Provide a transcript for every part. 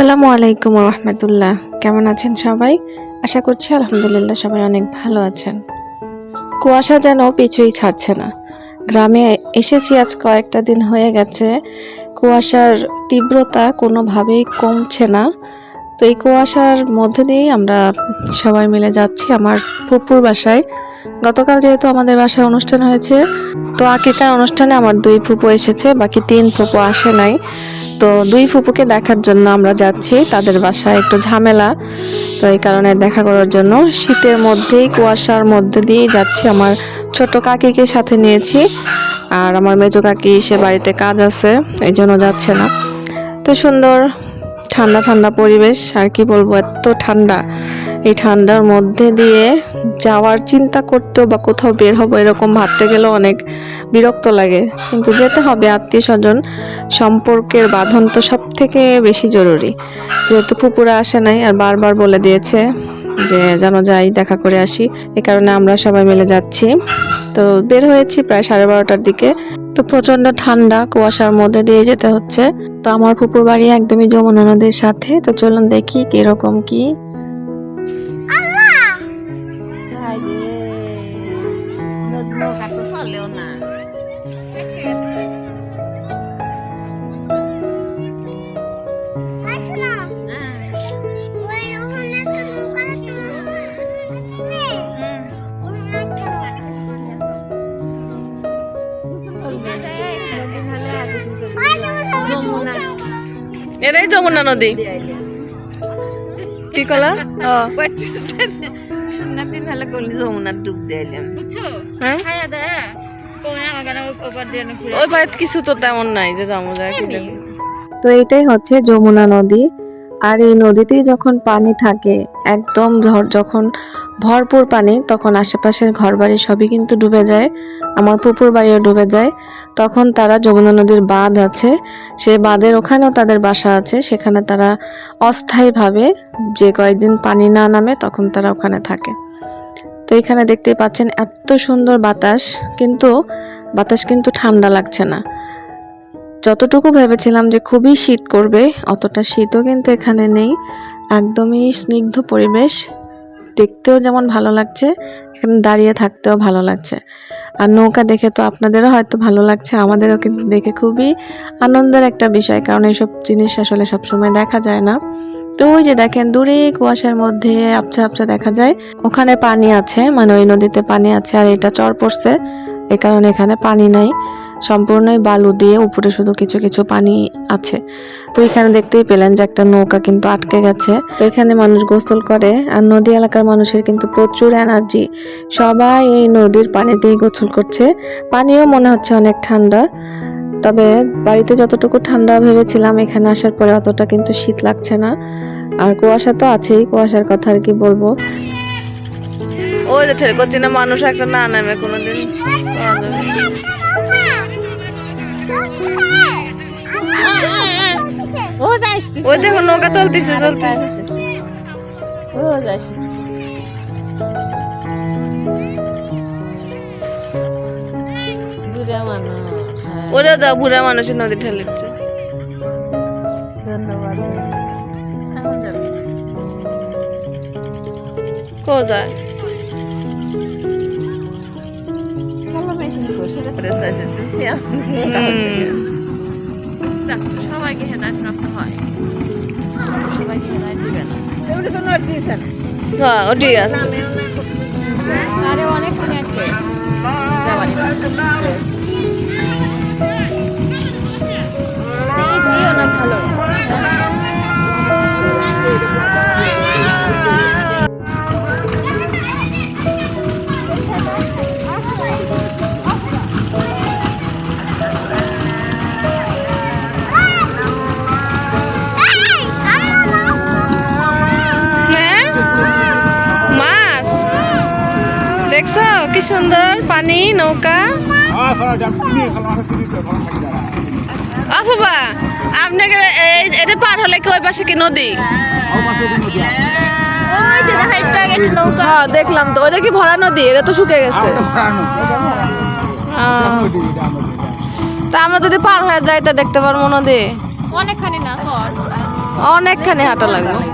আসসালামু আলাইকুম রহমতুল্লাহ। কেমন আছেন সবাই? আশা করছি আলহামদুলিল্লাহ সবাই অনেক ভালো আছেন। কুয়াশা যেন পিছুই ছাড়ছে না। গ্রামে এসেছি আজ কয়েকটা দিন হয়ে গেছে, কুয়াশার তীব্রতা কোনোভাবেই কমছে না। তো এই কুয়াশার মধ্যে দিয়েই আমরা সবাই মিলে যাচ্ছি আমার ফুপুর বাসায়। গতকাল যেহেতু আমাদের বাসায় অনুষ্ঠান হয়েছে, তো আকিকার অনুষ্ঠানে আমার 2 ফুপু এসেছে, বাকি 3 ফুপু আসে নাই। তো 2 ফুপুকে দেখার জন্য আমরা যাচ্ছি তাদের বাসায়, একটু ঝামেলা, তো এই কারণে দেখা করার জন্য শীতের মধ্যেই কুয়াশার মধ্যে দিয়েই যাচ্ছি। আমার ছোট কাকিকে সাথে নিয়েছি, আর আমার মেজো কাকি সে বাড়িতে কাজ আছে, এই জন্য যাচ্ছে না। তো সুন্দর ঠান্ডা ঠান্ডা পরিবেশ, আর কি বলবো, এত ঠান্ডা। এই ঠান্ডার মধ্যে দিয়ে যাওয়ার চিন্তা করতেও বা কোথাও বের হবো এরকম ভাবতে গেলেও অনেক বিরক্ত লাগে, কিন্তু যেতে হবে। আত্মীয় স্বজন সম্পর্কের বাঁধন তো সব থেকে বেশি জরুরি। যেহেতু ফুপুরা আসে নাই, আর বারবার বলে দিয়েছে যে যেন যাই, দেখা করে আসি, এ কারণে আমরা সবাই মিলে যাচ্ছি। তো বের হয়েছি প্রায় 12:30টার দিকে। তো প্রচন্ড ঠান্ডা, কুয়াশার মধ্যে দিয়ে যেতে হচ্ছে। তো আমার ফুপুর বাড়ি একদমই যমুনা নদীর সাথে। তো চলুন দেখি কিরকম কি। এটাই যমুনা নদী। কি কলা যমুনার ডুব দিলাম, ওই বাড়িতে কিছু তো তেমন নাই যে যাবো যায়। তো এটাই হচ্ছে যমুনা নদী। আর এই নদীতেই যখন পানি থাকে, একদম যখন ভরপুর পানি, তখন আশেপাশের ঘরবাড়ি সবই কিন্তু ডুবে যায়। আমার পুকুর বাড়িও ডুবে যায়। তখন তারা যমুনা নদীর বাঁধ আছে, সেই বাঁধের ওখানেও তাদের বাসা আছে, সেখানে তারা অস্থায়ীভাবে যে কয়েকদিন পানি না নামে তখন তারা ওখানে থাকে। তো এখানে দেখতেই পাচ্ছেন এত সুন্দর বাতাস, কিন্তু বাতাস কিন্তু ঠান্ডা লাগছে না। যতটুকু ভেবেছিলাম যে খুবই শীত করবে, অতটা শীতও কিন্তু এখানে নেই। একদমই স্নিগ্ধ পরিবেশ, দেখতেও যেমন ভালো লাগছে, এখানে দাঁড়িয়ে থাকতেও ভালো লাগছে। আর নৌকা দেখে তো আপনাদেরও হয়তো ভালো লাগছে, আমাদেরও কিন্তু দেখে খুবই আনন্দের একটা বিষয়, কারণ এইসব জিনিস আসলে সবসময় দেখা যায় না। তো ওই যে দেখেন দূরে কুয়াশার মধ্যে আবছা আবছা দেখা যায়, ওখানে পানি আছে, মানে ওই নদীতে পানি আছে। আর এটা চর পড়ছে, এ কারণে এখানে পানি নাই, সম্পূর্ণই বালু দিয়ে, উপরে শুধু কিছু কিছু পানি আছে। তো এখানে দেখতেই পেলেন যে একটা নৌকা কিন্তু আটকে গেছে। তো এখানে মানুষ গোসল করে, আর নদী এলাকার মানুষের কিন্তু প্রচুর এনার্জি, সবাই এই নদীর পানিতেই গোসল করছে। পানিও মনে হচ্ছে অনেক ঠান্ডা, তবে বাড়িতে যতটুকু ঠান্ডা ভেবেছিলাম, এখানে আসার পরে অতটা কিন্তু শীত লাগছে না। আর কুয়াশা তো আছেই, কুয়াশার কথা আর কি বলবো। ওই যে ঠের করছি না, মানুষ একটা না নামে কোনোদিন। ওই দেখো নৌকা চলতেছে চলতেছে। ওরা দা বুড়া মানুষের নদী ঠেলিচ্ছে। ধন্যবাদ। কোথায় সবাইকে হেদায়েত প্রাপ্ত হয়, সবাইকে হেদায়েত দিবেন। হ্যাঁ ওটি আছে। আরে অনেক ভালো। মাছ দেখছো কি সুন্দর পানি, নৌকা। বাবা আপনাকে এটা পার হলে কি ওই পাশে কি নদী? হ্যাঁ দেখলাম তো, ওইটা কি ভরা নদী? এটা তো শুকিয়ে গেছে। তা আমরা যদি পার হয়ে যাই তা দেখতে পারবো নদী? অনেকখানি না, অনেকখানি হাঁটা লাগবে।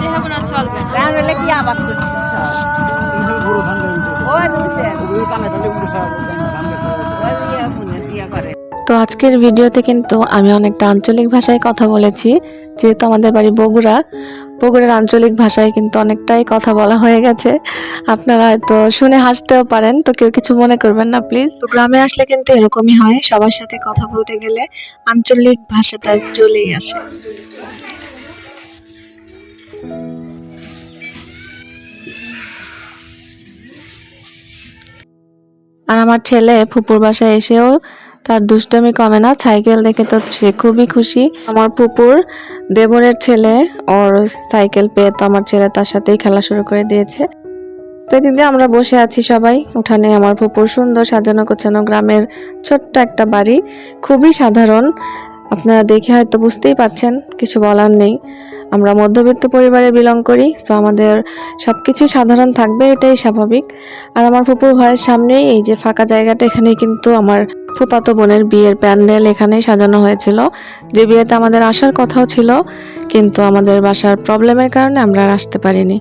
দেখাবো না চলবে না। ধান হলে কি আবাদ করতেছে সব? ওই দিছে। ওই ইয়া শুনে ইয়া করে। তো আজকের ভিডিওতে কিন্তু আমি অনেকটা আঞ্চলিক ভাষায় কথা বলেছি, যেহেতু আমাদের বাড়ি বগুড়া। বগুড়ার আঞ্চলিক ভাষায় কিন্তু অনেকটাই কথা বলা হয়ে গেছে। আপনারা হয়তো শুনে হাসতেও পারেন, তো কেউ কিছু মনে করবেন না প্লিজ। তো গ্রামে আসলে কিন্তু এরকমই হয়, সবার সাথে কথা বলতে গেলে আঞ্চলিক ভাষাটা চলেই আসে। আর আমার ছেলে ফুপুর বাসায় এসেও তার দুষ্টমি কমে না, সাইকেল দেখে তো সে খুবই খুশি। আমার ফুপুর দেবরের ছেলে, ওর সাইকেল পেয়ে তো আমার ছেলে তার সাথেই খেলা শুরু করে দিয়েছে। তো এদিক দিয়ে আমরা বসে আছি সবাই উঠানে। আমার ফুপুর সুন্দর সাজানো গোছানো গ্রামের ছোট্ট একটা বাড়ি, খুবই সাধারণ। আপনারা দেখে হয়তো বুঝতেই পারছেন, কিছু বলার নেই। আমরা মধ্যবিত্ত পরিবারে বিলং করি, সো আমাদের সবকিছু সাধারণ থাকবে, এটাই স্বাভাবিক। আর আমার ফুপুর ঘরের সামনেই এই যে ফাঁকা জায়গাটা, এখানেই কিন্তু আমার ফুফাতো বোনের বিয়ের প্যান্ডেল এখানেই সাজানো হয়েছিল। যে বিয়েতে আমাদের আসার কথাও ছিল, কিন্তু আমাদের বাসার প্রবলেমের কারণে আমরা আর আসতে পারিনি।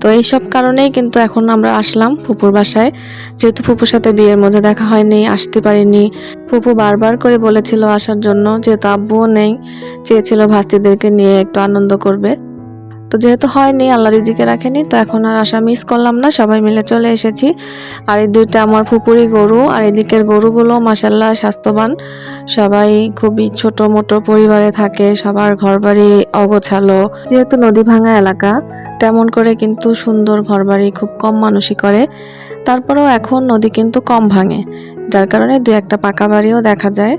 তো এইসব কারণেই কিন্তু এখন আমরা আসলাম ফুপুর বাসায়, যেহেতু ফুপুর সাথে বিয়ের মধ্যে দেখা হয়নি, আসতে পারিনি। ফুপু বারবার করে বলেছিল আসার জন্য, যেহেতু আব্বুও নেই, চেয়েছিল ভাস্তিদেরকে নিয়ে একটু আনন্দ করবে। তো যেহেতু হয়নি, আল্লাহ রিজিকে রাখেনি, তো এখন আর আশা মিস করলাম না, সবাই মিলে চলে এসেছি। আর এই দুইটা আমার ফুপুরি গরু, আর এদিকের গরুগুলো মাশাল্লাহ স্বাস্থ্যবান। সবাই খুবই ছোট মোটো পরিবারে থাকে, সবার ঘরবাড়ি অগোছালো। যেহেতু নদী ভাঙা এলাকা, তেমন করে কিন্তু সুন্দর ঘরবাড়ি খুব কম মানুষই করে। তারপরেও এখন নদী কিন্তু কম ভাঙে, যার কারণে দু একটা পাকা বাড়িও দেখা যায়।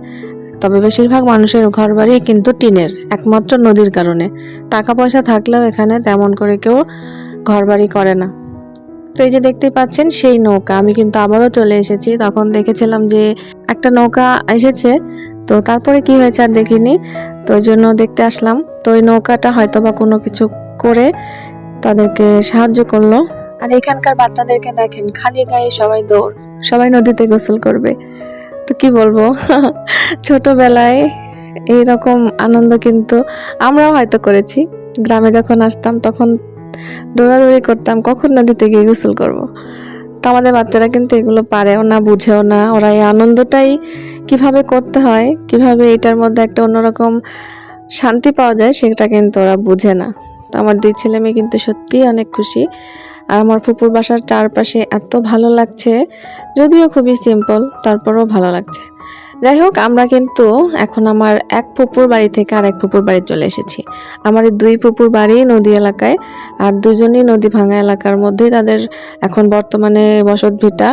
তবে বেশিরভাগ মানুষের ঘরবাড়ি কিন্তু টিনের, একমাত্র নদীর কারণে। টাকা পয়সা থাকলেও এখানে তেমন করে কেউ ঘরবাড়ি করে না। তো এই যে দেখতে পাচ্ছেন সেই নৌকা, আমি কিন্তু আবারও চলে এসেছি। তখন দেখেছিলাম যে একটা নৌকা এসেছে, তো তারপরে কি হয়েছে আর দেখিনি, তো ওই জন্য দেখতে আসলাম। তো ওই নৌকাটা হয়তো বা কোনো কিছু করে তাদেরকে সাহায্য করলো। আর এখানকার বাচ্চাদেরকে দেখেন, খালি গায়ে সবাই দৌড়, সবাই নদীতে গোসল করবে। তো কি বলবো, ছোটবেলায় এইরকম আনন্দ কিন্তু আমরাও হয়তো করেছি। গ্রামে যখন আসতাম তখন দৌড়াদৌড়ি করতাম, কখন নদীতে গিয়ে গোসল করব। তো আমাদের বাচ্চারা কিন্তু এগুলো পারেও না, বুঝেও না। ওরা এই আনন্দটাই কিভাবে করতে হয়, কিভাবে এটার মধ্যে একটা অন্যরকম শান্তি পাওয়া যায়, সেটা কিন্তু ওরা বুঝে না। তো আমার দুই ছেলে মেয়ে কিন্তু সত্যিই অনেক খুশি। আর আমার ফুপুর বাসার চারপাশে এত ভালো লাগছে, যদিও খুবই সিম্পল, তারপরেও ভালো লাগছে। যাই হোক, আমরা কিন্তু এখন আমার এক ফুপুর বাড়ি থেকে আর এক ফুপুর বাড়ি চলে এসেছি। আমার এই দুই ফুপুর বাড়ি নদী এলাকায়, আর দুজনই নদী ভাঙা এলাকার মধ্যেই তাদের এখন বর্তমানে বসত ভিটা।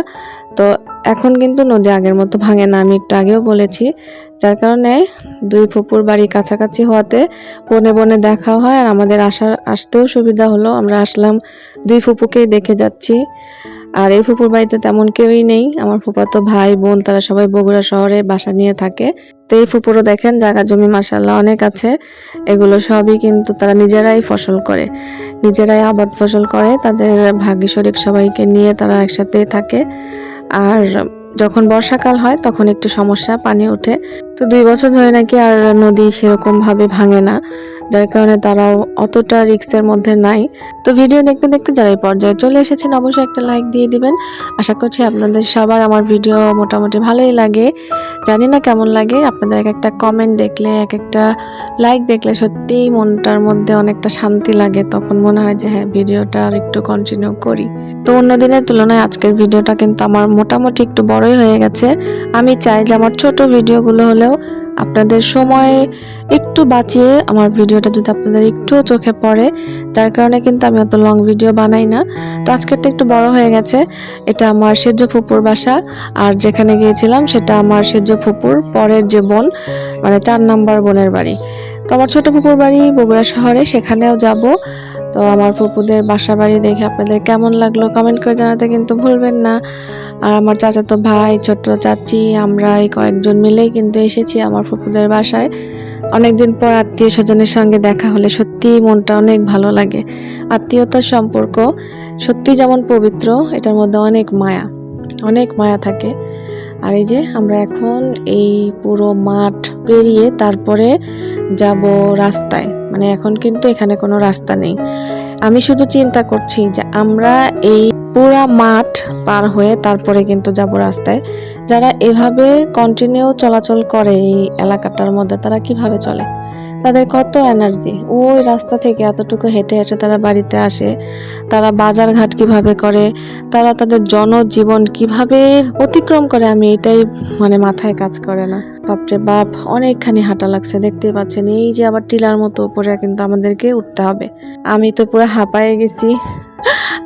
তো এখন কিন্তু নদী আগের মতো ভাঙে না, আমি একটু আগেও বলেছি। যার কারণে দুই ফুপুর বাড়ি কাছাকাছি হওয়াতে বনে বনে দেখা হয়, আর আমাদের আসতেও সুবিধা হলো। আমরা আসলাম, দুই ফুপুকেই দেখে যাচ্ছি। আর এই ফুপুর বাড়িতে তেমন কেউই নেই, আমার ফুফাতো ভাই বোন তারা সবাই বগুড়া শহরে বাসা নিয়ে থাকে। তো এই ফুপুরও দেখেন জায়গা জমি মাশাআল্লাহ অনেক আছে। এগুলো সবই কিন্তু তারা নিজেরাই ফসল করে, নিজেরাই আবাদ ফসল করে। তাদের ভাগ্য শরিক সবাইকে নিয়ে তারা একসাথে থাকে। আর যখন বর্ষাকাল হয় তখন একটু সমস্যা, পানি ওঠে। তো 2 বছর ধরে নাকি আর নদী সেরকম ভাবে ভাঙে না, যার কারণে তারাও অতটা রিস্কের মধ্যে নাই। তো ভিডিও দেখতে দেখতে যারা এই পর্যায়ে চলে এসেছেন অবশ্যই একটা লাইক দিয়ে দিবেন। আশা করছি আপনাদের সবার আমার ভিডিও মোটামুটি ভালোই লাগে। জানি না কেমন লাগে, আপনাদের এক একটা কমেন্ট দেখলে, এক একটা লাইক দেখলে সত্যিই মনটার মধ্যে অনেকটা শান্তি লাগে। তখন মনে হয় যে হ্যাঁ, ভিডিওটা আর একটু কন্টিনিউ করি। তো অন্য দিনের তুলনায় আজকের ভিডিওটা কিন্তু আমার মোটামুটি একটু বড়ই হয়ে গেছে। আমি চাই যে আমার ছোট ভিডিওগুলো হলেও আপনাদের সময় একটু বাঁচিয়ে আমার ভিডিওটা যদি আপনাদের একটু চোখে পড়ে, যার কারণে কিন্তু আমি অত লং ভিডিও বানাই না। তো আজকেরটা একটু বড় হয়ে গেছে। এটা আমার সেজ ফুপুর বাসা, আর যেখানে গিয়েছিলাম সেটা আমার সেজ ফুপুর পরের যে বোন, মানে 4 নাম্বার বোনের বাড়ি। তো আমার ছোট ফুপুর বাড়ি বগুড়া শহরে, সেখানেও যাব। তো আমার ফুপুদের বাসা বাড়ি দেখে আপনাদের কেমন লাগলো কমেন্ট করে জানাতে কিন্তু ভুলবেন না। আর আমার চাচাতো ভাই, ছোট চাচি, আমরা এই কয়েকজন মিলেই কিন্তু এসেছি আমার ফুপুদের বাসায়। অনেকদিন পর আত্মীয় স্বজনের সঙ্গে দেখা হলে সত্যিই মনটা অনেক ভালো লাগে। আত্মীয়তার সম্পর্ক সত্যি যেমন পবিত্র, এটার মধ্যে অনেক মায়া থাকে। আর এই যে আমরা এখন এই পুরো মাঠ পেরিয়ে তারপরে যাব রাস্তায়, মানে এখন কিন্তু এখানে কোনো রাস্তা নেই। আমি শুধু চিন্তা করছি যে আমরা এই পুরা মাঠ পার হয়ে তারপরে কিন্তু যাব রাস্তায়। যারা এভাবে কন্টিনিউ চলাচল করে এই এলাকাটার মধ্যে, তারা কিভাবে চলে, তাদের কত এনার্জি। ওই রাস্তা থেকে এতটুকু হেঁটে হেঁটে তারা বাড়িতে আসে, তারা বাজার ঘাট কিভাবে করে, তারা তাদের জনজীবন কিভাবে অতিক্রম করে, আমি এটাই মানে মাথায় কাজ করে না। বাপরে বাপ, অনেকখানি হাঁটা লাগছে, দেখতেই পাচ্ছেন। এই যে আবার টিলার মতো উপরে কিন্তু আমাদেরকে উঠতে হবে। আমি তো পুরো হাঁপায়ে গেছি।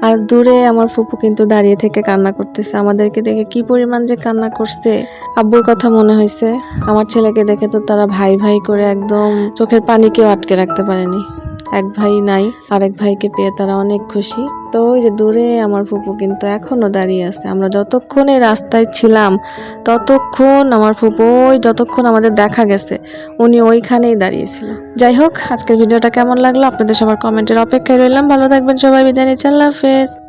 আর দূরে আমার ফুপু কিন্তু দাঁড়িয়ে থেকে কান্না করতেছে, আমাদেরকে দেখে কি পরিমাণ যে কান্না করছে। আব্বুর কথা মনে হয়েছে, আমার ছেলেকে দেখে তো তারা ভাই ভাই করে একদম চোখের পানি কেউ আটকে রাখতে পারেনি। এক ভাই নাই, আরেক ভাইকে পেয়ে তারা অনেক খুশি। তো ওই যে দূরে আমার ফুপু কিন্তু এখনো দাঁড়িয়ে আছে। আমরা যতক্ষণ এই রাস্তায় ছিলাম ততক্ষণ আমার ফুপু যতক্ষণ আমাদের দেখা গেছে উনি ওইখানেই দাঁড়িয়েছিল। যাই হোক, আজকের ভিডিওটা কেমন লাগলো আপনাদের সবার কমেন্টের অপেক্ষায় রইলাম। ভালো থাকবেন সবাই, বিদায় নিচ্ছি, আল্লাহ হাফেজ।